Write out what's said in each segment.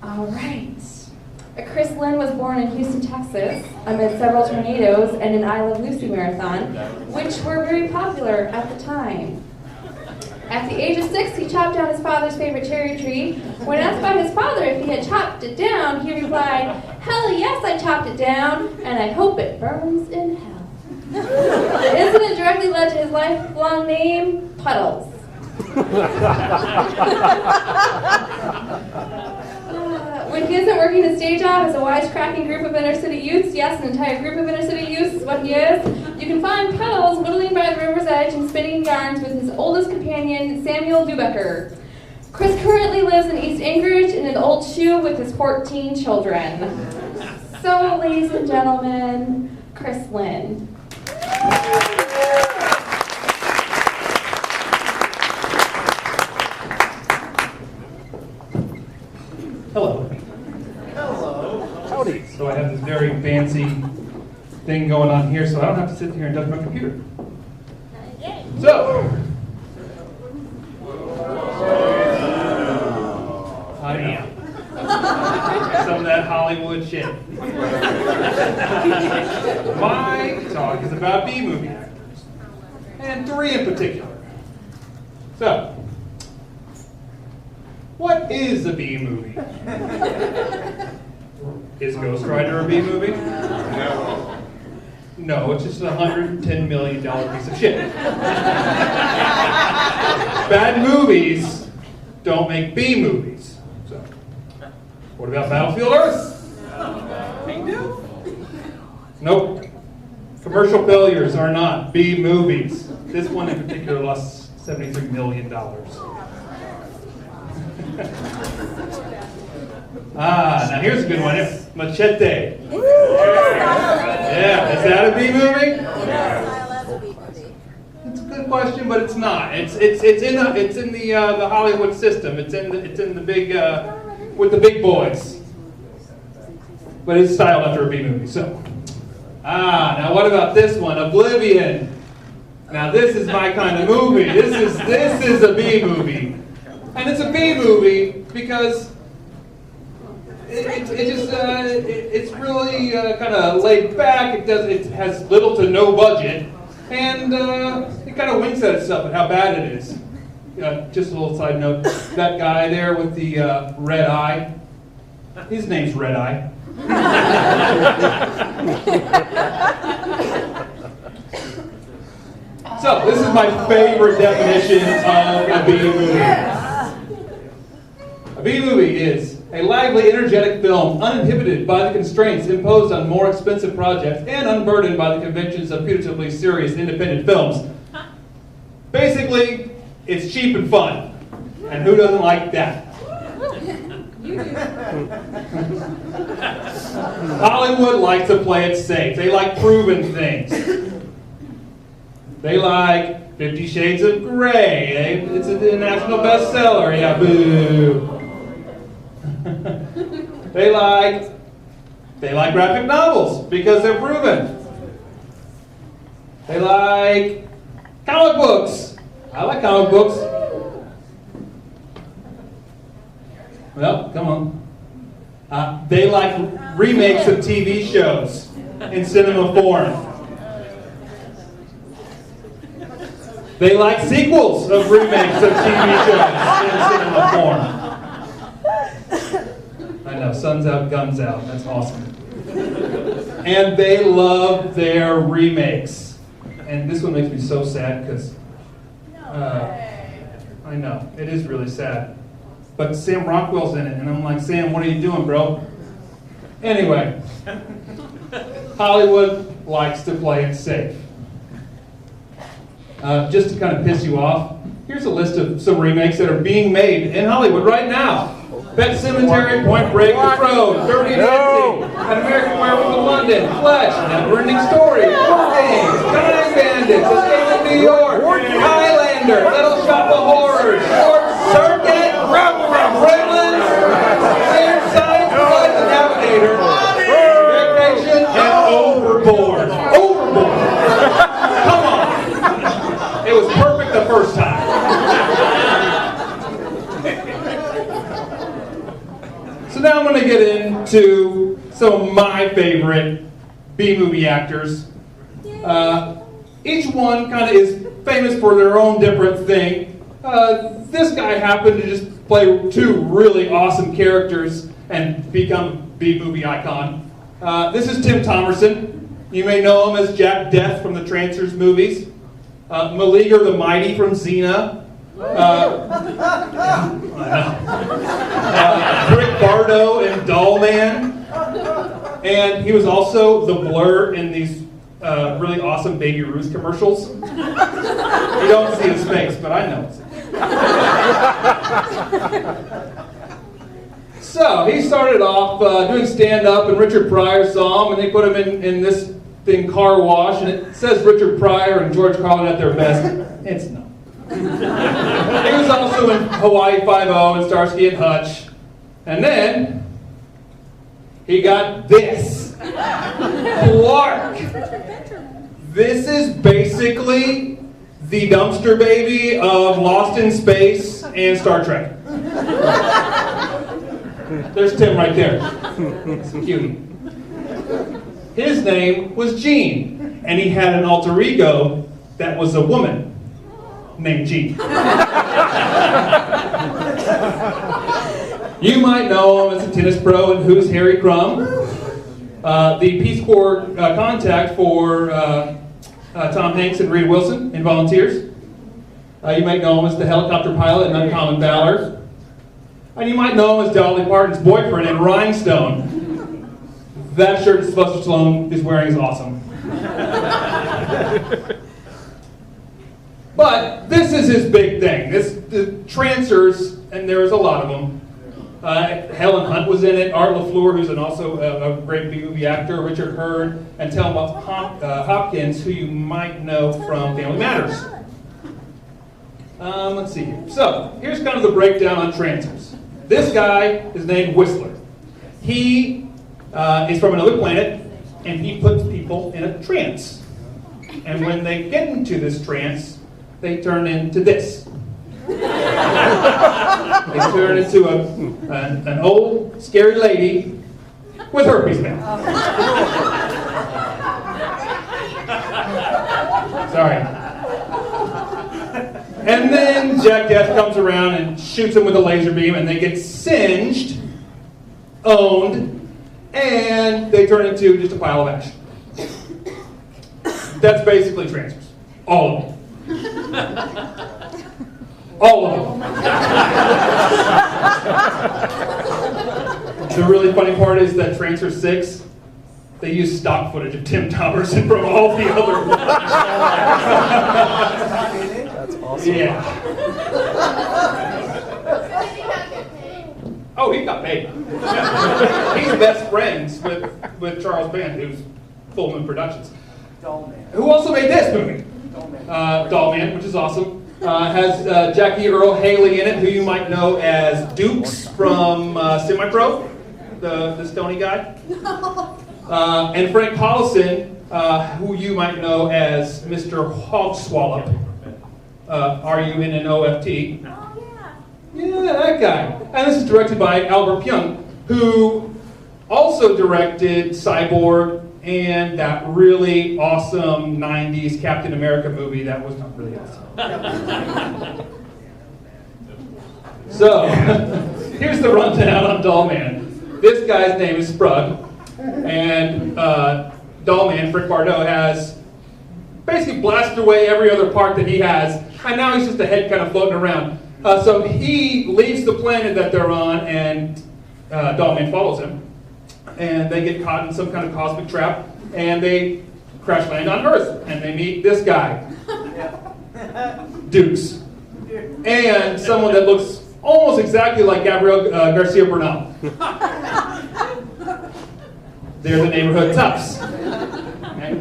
All right. Chris Linn was born in Houston, Texas, amid several tornadoes and an I Love Lucy marathon, which were very popular at the time. At the age of 6, he chopped down his father's favorite cherry tree. When asked by his father if he had chopped it down, he replied, "Hell yes, I chopped it down, and I hope it burns in hell." The incident directly led to his lifelong name, Puddles. When he isn't working his day job as a wisecracking group of inner-city youths, yes, an entire group of inner-city youths is what he is, you can find Puddles whittling by the river's edge and spinning yarns with his oldest companion, Samuel Dubecker. Chris currently lives in East Anchorage in an old shoe with his 14 children. So, ladies and gentlemen, Chris Linn. Hello. Hello. Howdy. So I have this very fancy thing going on here, so I don't have to sit here and touch my computer. So, I am. Some of that Hollywood shit. My talk is about B-movie actors, and 3 in particular. So, what is a B-movie? Is Ghost Rider a B-movie? No. No, it's just a $110 million piece of shit. Bad movies don't make B-movies. So, what about Battlefield Earth? They do? Nope. Commercial failures are not B-movies. This one in particular lost $73 million. Now here's a good one. Machete. Yeah, is that a B-movie? It's a good question, but it's not. It's in the Hollywood system. It's in the big with the big boys. But it's styled after a B-movie. So, now what about this one? Oblivion. Now this is my kind of movie. This is a B-movie, and it's a B-movie because it's really kind of laid back. It has little to no budget, and it kind of winks at itself at how bad it is. Just a little side note: that guy there with the red eye, his name's Red Eye. So this is my favorite definition of a B-movie. A B-movie is a lively, energetic film, uninhibited by the constraints imposed on more expensive projects and unburdened by the conventions of putatively serious independent films. Basically, it's cheap and fun. And who doesn't like that? You do. Hollywood likes to play it safe. They like proven things. They like 50 Shades of Grey. It's a national bestseller. Yeah, boo. They like graphic novels because they're proven. They like comic books. I like comic books. Well, come on. They like remakes of TV shows in cinema form. They like sequels of remakes of TV shows in cinema form. I know, sun's out, guns out. That's awesome. And they love their remakes. And this one makes me so sad because I know, it is really sad. But Sam Rockwell's in it, and I'm like, Sam, what are you doing, bro? Anyway, Hollywood likes to play it safe. Just to kind of piss you off, here's a list of some remakes that are being made in Hollywood right now. Pet Sematary, Point Break, The Road, Dirty Dancing, An American Werewolf in London, Flesh, Neverending Story, Games, Time Bandits, Escape from New York, Highlander, Little Shop of Horrors, Short Circuit, Gremlins, Iron Science, Blood the Navigator, Vacation, and Overboard. Overboard! Come on! It was perfect the first time. So now I'm going to get into some of my favorite B-movie actors. Each one kind of is famous for their own different thing. This guy happened to just play two really awesome characters and become a B-movie icon. This is Tim Tomerson. You may know him as Jack Death from the Trancers movies. Maliger the Mighty from Xena. Rick Bardo in Dollman. And he was also the Blur in these really awesome Baby Ruth commercials. You don't see his face, but I know it's him. So he started off doing stand-up, and Richard Pryor saw him, and they put him in this thing, Car Wash, and it says Richard Pryor and George Carlin at their best. It's not. He was also in Hawaii Five-0 and Starsky and Hutch. And then he got this. Clark. This is basically the dumpster baby of Lost in Space and Star Trek. There's Tim right there. It's a cutie. His name was Gene, and he had an alter ego that was a woman named Gene. You might know him as a tennis pro in Who's Harry Crumb, the Peace Corps contact for Tom Hanks and Rita Wilson in Volunteers. You might know him as the helicopter pilot in Uncommon Valor. And you might know him as Dolly Parton's boyfriend in Rhinestone. That shirt Sylvester Stallone is wearing is awesome. But this is his big thing. The Trancers, and there's a lot of them. Helen Hunt was in it. Art LaFleur, who's also a great B-movie actor. Richard Hurd, and Thelma Hopkins, who you might know from Family Matters. Let's see here. So here's kind of the breakdown on Trancers. This guy is named Whistler. He is from another planet, and he puts people in a trance. And when they get into this trance, they turn into this. They turn into an old, scary lady with herpes now. Sorry. And then Jack Death comes around and shoots them with a laser beam, and they get singed, owned, and they turn into just a pile of ash. That's basically Trancers. All of them. All of them. The really funny part is that Trancer 6, they use stock footage of Tim Tomerson from all the other ones. That's awesome. Yeah. Oh, he got paid. He's best friends with Charles Band, who's Full Moon Productions. Who also made this movie. Dollman, which is awesome. Has Jackie Earle Haley in it, who you might know as Dukes from Semi-Pro, the stony guy. And Frank Collison, who you might know as Mr. Hogswallop. RUNNOFT. Oh, yeah. Yeah, that guy. And this is directed by Albert Pyun, who also directed Cyborg and that really awesome 90s Captain America movie that was not really awesome. So, here's the rundown on Dollman. This guy's name is Sprug, and Dollman, Rick Bardo, has basically blasted away every other part that he has, and now he's just a head kind of floating around. So he leaves the planet that they're on, and Dollman follows him. And they get caught in some kind of cosmic trap, and they crash land on Earth, and they meet this guy, Dukes, and someone that looks almost exactly like Gabriel Garcia Bernal. They're the neighborhood toughs. Okay?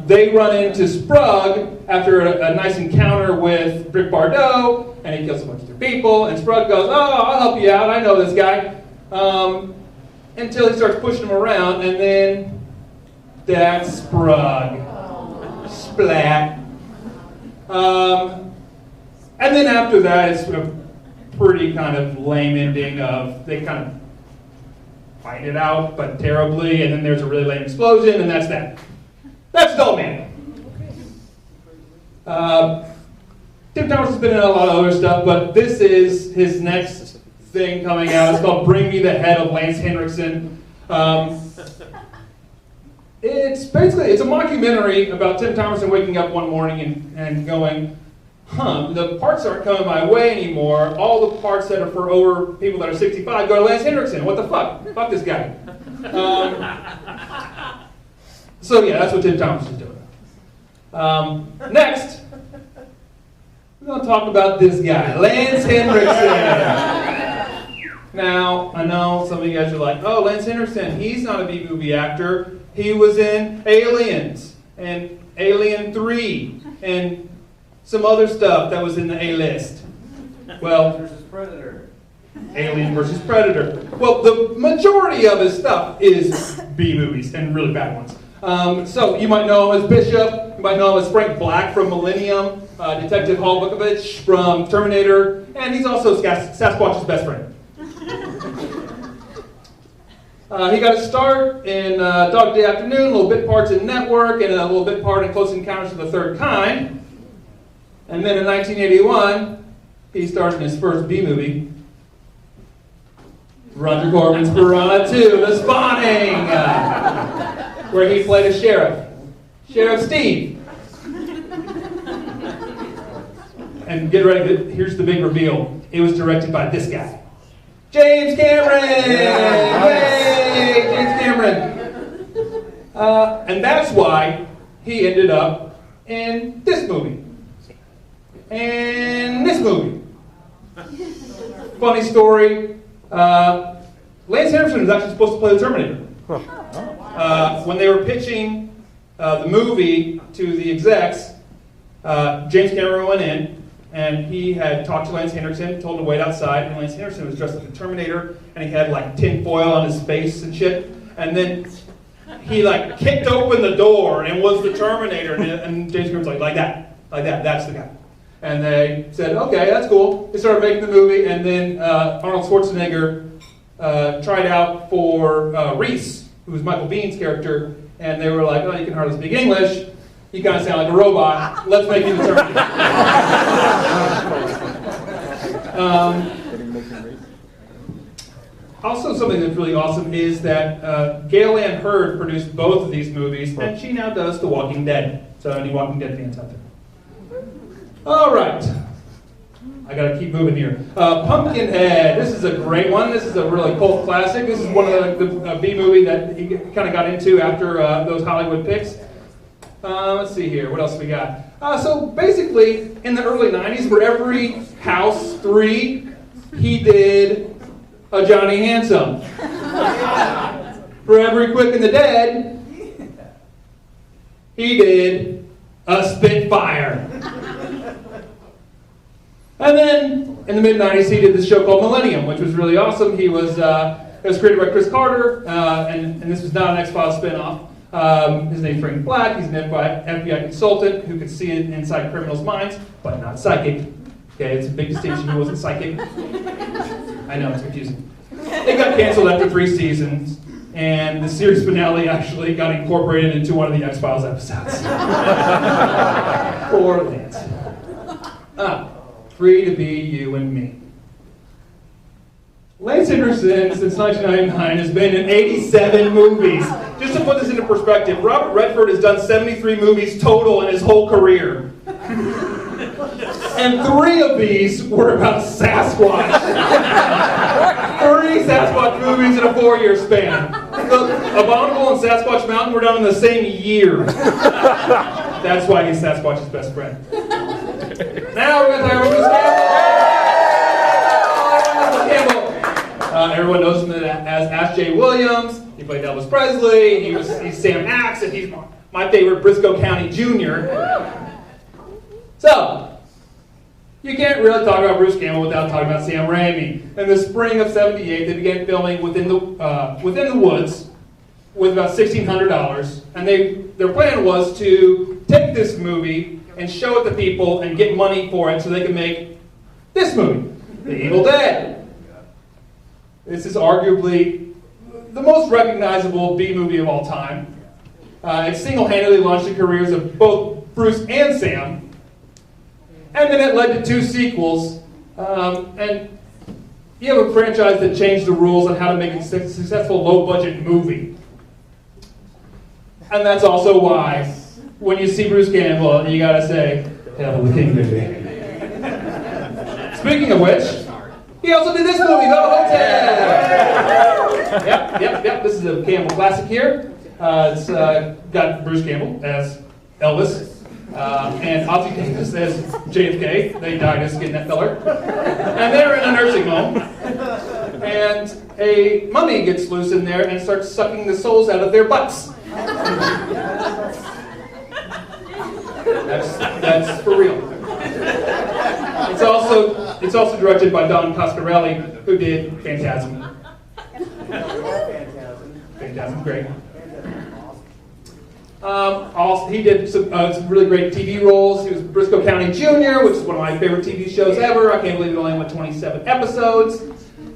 They run into Sprug after a nice encounter with Rick Bardo, and he kills a bunch of their people, and Sprug goes, "Oh, I'll help you out, I know this guy." Until he starts pushing him around, and then that's Sprug. Splat. And then after that, it's a pretty kind of lame ending of they kind of fight it out, but terribly, and then there's a really lame explosion, and that's that. That's Dull Man. Tim Tomerson's been in a lot of other stuff, but this is his next thing coming out. It's called Bring Me the Head of Lance Henriksen. It's a mockumentary about Tim Tomerson waking up one morning and going, the parts aren't coming my way anymore. All the parts that are for over people that are 65 go to Lance Henriksen. What the fuck? Fuck this guy. So yeah, that's what Tim Tomerson's doing. Next, we're going to talk about this guy, Lance Henriksen. Now, I know some of you guys are like, oh, Lance Henriksen, he's not a B-movie actor. He was in Aliens and Alien 3 and some other stuff that was in the A-list. Well, Versus Predator. Alien versus Predator. Well, the majority of his stuff is B-movies and really bad ones. So you might know him as Bishop. You might know him as Frank Black from Millennium, Detective Hall Vukovich from Terminator, and he's also Sasquatch's best friend. He got his start in Dog Day Afternoon, little bit parts in Network, and a little bit part in Close Encounters of the Third Kind. And then in 1981, he starred in his first B-movie, Roger Corman's Piranha 2, The Spawning, where he played a sheriff, Sheriff Steve. And get ready, here's the big reveal. It was directed by this guy, James Cameron! Yay! James Cameron! And that's why he ended up in this movie. And this movie. Funny story. Lance Henriksen was actually supposed to play the Terminator. When they were pitching the movie to the execs, James Cameron went in, and he had talked to Lance Henriksen, told him to wait outside, and Lance Henriksen was dressed like a Terminator, and he had like tin foil on his face and shit, and then he like kicked open the door and was the Terminator, and James Cameron's like that, that's the guy. And they said, okay, that's cool. They started making the movie, and then Arnold Schwarzenegger tried out for Reese, who was Michael Bihn's character, and they were like, oh, you can hardly speak English. You kind of sound like a robot. Let's make you the Terminator. Also, something that's really awesome is that Gail Ann Hurd produced both of these movies, and she now does The Walking Dead. So any Walking Dead fans out there? All right. I gotta keep moving here. Pumpkinhead. This is a great one. This is a really cult classic. This is one of the B-movie that he kind of got into after those Hollywood picks. Let's see here. What else we got? So basically, in the early 90s, for every House 3, he did a Johnny Handsome. For every Quick and the Dead, he did a Spitfire. And then, in the mid-90s, he did this show called Millennium, which was really awesome. It was created by Chris Carter, and this was not an X-Files spinoff. His name's Frank Black. He's an FBI consultant who could see inside criminals' minds, but not psychic. Okay, it's a big distinction. He wasn't psychic. I know, it's confusing. It got canceled after 3 seasons, and the series finale actually got incorporated into one of the X-Files episodes. Poor Lance. Free to be you and me. Lance Henriksen, since 1999, has been in 87 movies. Just to put this into perspective, Robert Redford has done 73 movies total in his whole career. And 3 of these were about Sasquatch. 3 Sasquatch movies in a 4-year span. Abominable and Sasquatch Mountain were done in the same year. That's why he's Sasquatch's best friend. Now we're going to talk about Bruce Campbell. Everyone knows him as Ash J. Williams. He played Elvis Presley. He's Sam Axe, and he's my favorite Briscoe County Jr. So, you can't really talk about Bruce Campbell without talking about Sam Raimi. In the spring of '78, they began filming within the woods with about $1,600, and their plan was to take this movie and show it to people and get money for it so they could make this movie, The Evil Dead. This is arguably the most recognizable B-movie of all time. It single-handedly launched the careers of both Bruce and Sam. And then it led to 2 sequels. And you have a franchise that changed the rules on how to make a successful low-budget movie. And that's also why, when you see Bruce Campbell, you gotta say, Hail the King, baby. Speaking of which, he also did this movie, The Hotel! Yep. This is a Campbell classic here. It's got Bruce Campbell as Elvis. And Ozzie Davis as JFK. They died as getting that feller. And they're in a nursing home. And a mummy gets loose in there and starts sucking the souls out of their butts. That's for real. It's also directed by Don Coscarelli, who did Phantasm. Phantasm, great. Also, he did some really great TV roles. He was Briscoe County Jr., which is one of my favorite TV shows ever. I can't believe it only went 27 episodes.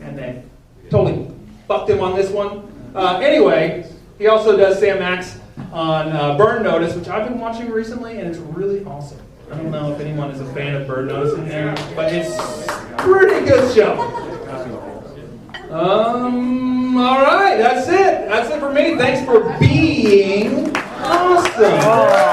And they totally fucked him on this one. Anyway, he also does Sam Axe on Burn Notice, which I've been watching recently, and it's really awesome. I don't know if anyone is a fan of Burn Notice in there, but it's a pretty good show. All right, that's it. That's it for me. Thanks for being awesome.